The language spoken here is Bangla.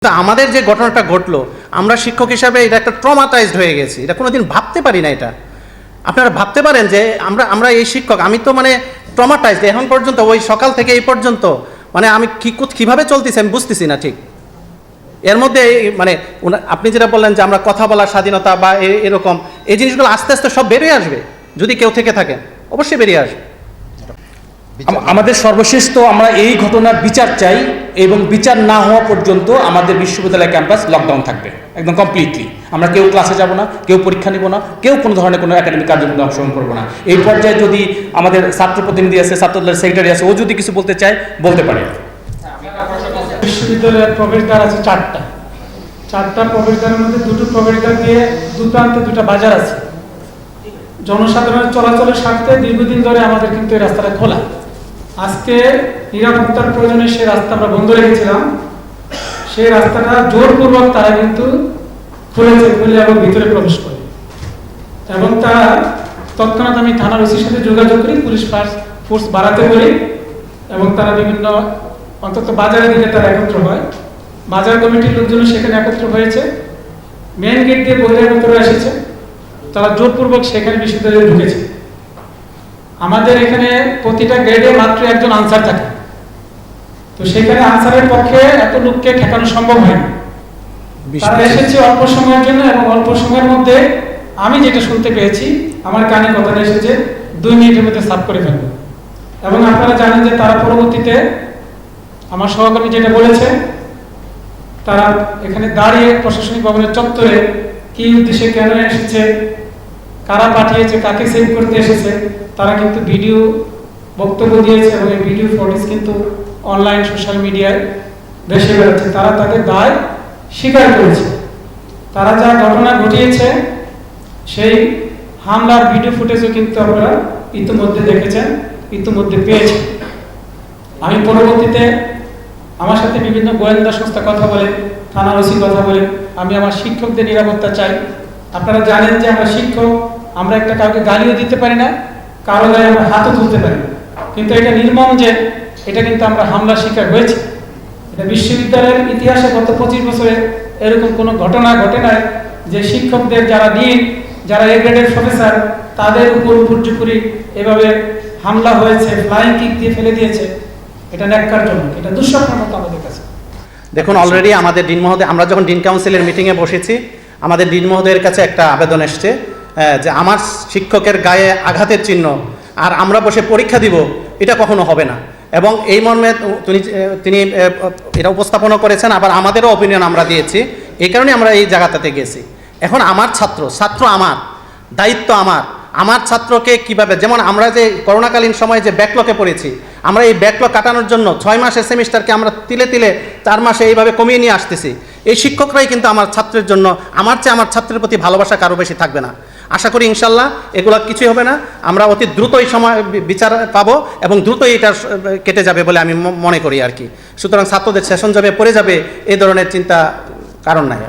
আমাদের যে ঘটনাটা ঘটলো, আমরা শিক্ষক হিসাবে এটা একটা ট্রমাটাইজড হয়ে গেছি। এটা কোনোদিন ভাবতে পারি না। এটা আপনারা ভাবতে পারেন যে আমরা এই শিক্ষক, আমি তো মানে ট্রমাটাইজড এখন পর্যন্ত, ওই সকাল থেকে এই পর্যন্ত মানে আমি কীভাবে চলতেছি আমি বুঝতেছি না ঠিক। এর মধ্যে মানে আপনি যেটা বললেন যে আমরা কথা বলার স্বাধীনতা বা এরকম এই জিনিসগুলো আস্তে আস্তে সব বেরিয়ে আসবে যদি কেউ থেকে থাকেন, অবশ্যই বেরিয়ে আসবে। আমাদের সর্বশেষ তো আমরা এই ঘটনার বিচার চাই, এবং বিচার না হওয়া পর্যন্ত আমাদের বিশ্ববিদ্যালয় ক্যাম্পাস লকডাউন থাকবে একদম কমপ্লিটলি। আমরা কেউ ক্লাসে যাব না, কেউ পরীক্ষা নিব না, কেউ কোনো ধরনের কোনো একাডেমিক কার্যক্রমে অংশগ্রহণ করবো না। এই পর্যায়ে যদি আমাদের ছাত্র প্রতিনিধি আছে, ছাত্রদলের সেক্রেটারি আছে, ও যদি কিছু বলতে চায় বলতে পারে। বিশ্ববিদ্যালয়ের প্রবেশদ্বার আছে চারটা প্রবেশদ্বারের মধ্যে দুটো প্রবেশদ্বার দিয়ে দুপ্রান্তে দুটো বাজার আছে। জনসাধারণের চলাচলের স্বার্থে দীর্ঘদিন ধরে আমাদের কিন্তু এই রাস্তাটা খোলা। আজকে নিরাপত্তার প্রয়োজনে সেই রাস্তা আমরা বন্ধ রেখেছিলাম, সেই রাস্তাটা জোরপূর্বক তারা কিন্তু খুলে এবং ভিতরে প্রবেশ করে, এবং তারা তৎক্ষণাৎ আমি থানার ওসির সাথে যোগাযোগ করি, পুলিশ ফোর্স বাড়াতে বলি, এবং তারা বিভিন্ন অন্তত বাজারের দিকে তারা একত্র হয়। বাজার কমিটির লোকজন সেখানে একত্র হয়েছে, মেন গেট দিয়ে বহিরাগতরা এসেছে, তারা জোরপূর্বক সেখানে বিশ্ববিদ্যালয়ে ঢুকেছে। আমাদের এখানে প্রতিটা গ্রেডে মাত্র একজন আনসার থাকে, তো সেখানে আনসারের পক্ষে এত লোককে ঠেকানো সম্ভব হয়নি। তারা এসেছে অল্প সময়ের জন্য, এবং অল্প সময়ের মধ্যে আমি যেটা শুনতে পেয়েছি, আমার কানে কথাটা এসেছে 2 মিনিটের মধ্যে সাফ করে ফেলবে। এবং আপনারা জানেন যে তারা পরবর্তীতে আমার সহকর্মী যেটা বলেছে, তারা এখানে দাঁড়িয়ে প্রশাসনিক ভবনের চত্বরে কি উদ্দেশ্যে কেন এসেছে, কারা পাঠিয়েছে, কাকে সেভ করতে এসেছে, তারা কিন্তু ভিডিও বক্তব্য দিয়েছে, এবং এই ভিডিও ফুটেজ কিন্তু অনলাইন সোশ্যাল মিডিয়ায় ভেসে বেড়াচ্ছে। তারা তাদের দায় স্বীকার করেছে। তারা যা ঘটনা ঘটিয়েছে সেই হামলার ভিডিও ফুটেজও কিন্তু আপনারা ইতিমধ্যে দেখেছেন, ইতিমধ্যে পেয়েছেন। আমি পরবর্তীতে আমার সাথে বিভিন্ন গোয়েন্দা সংস্থা কথা বলে, থানার ওসি কথা বলে, আমি আমার শিক্ষকদের নিরাপত্তা চাই। আপনারা জানেন যে আমরা শিক্ষক, আমরা একটা কাউকে গালিও দিতে পারি না, কারো গায়ে আমরা হাতও তুলতে পারি না, কিন্তু এটা নির্মম যে এটা কিন্তু আমরা হামলার শিকার হয়েছি। এটা বিশ্ববিদ্যালয়ের ইতিহাসে গত 25 বছরে এরকম কোনো ঘটনা ঘটে নাই যে শিক্ষকদের যারা ডিন, যারা এ গ্রেডের প্রফেসর, তাদের উপর উপর্যুপুরি এভাবে হামলা হয়েছে, ফ্লাইং কিক দিয়ে ফেলে দিয়েছে। এটা ন্যাক্কারজনক, এটা দুঃস্বপ্নের মতো আমাদের কাছে। দেখুন, অলরেডি আমাদের ডিন মহোদয়, আমরা যখন ডিন কাউন্সিলের মিটিংয়ে বসেছি, আমাদের ডিন মহোদয়ের কাছে একটা আবেদন এসছে যে আমার শিক্ষকের গায়ে আঘাতের চিহ্ন আর আমরা বসে পরীক্ষা দিব, এটা কখনো হবে না। এবং এই মর্মে তিনি এটা উপস্থাপনও করেছেন, আবার আমাদেরও অপিনিয়ন আমরা দিয়েছি। এই কারণে আমরা এই জায়গাটাতে গেছি। এখন আমার ছাত্র আমার দায়িত্ব, আমার ছাত্রকে কিভাবে, যেমন আমরা যে করোনাকালীন সময়ে যে ব্যাকলগে পড়েছি, আমরা এই ব্যাকলগ কাটানোর জন্য 6 মাসের সেমিস্টারকে আমরা তিলে 4 মাসে এইভাবে কমিয়ে নিয়ে আসতেছি। এই শিক্ষকরাই কিন্তু আমার ছাত্রের জন্য, আমার চেয়ে আমার ছাত্রের প্রতি ভালোবাসা কারো বেশি থাকবে না। আশা করি ইনশাল্লাহ এগুলো কিছুই হবে না। আমরা অতি দ্রুত এই সময় বিচার পাবো, এবং দ্রুতই এটা কেটে যাবে বলে আমি মনে করি আর কি। সুতরাং ছাত্রদের সেশন যাবে, পড়ে যাবে, এই ধরনের চিন্তা কারণ নাই।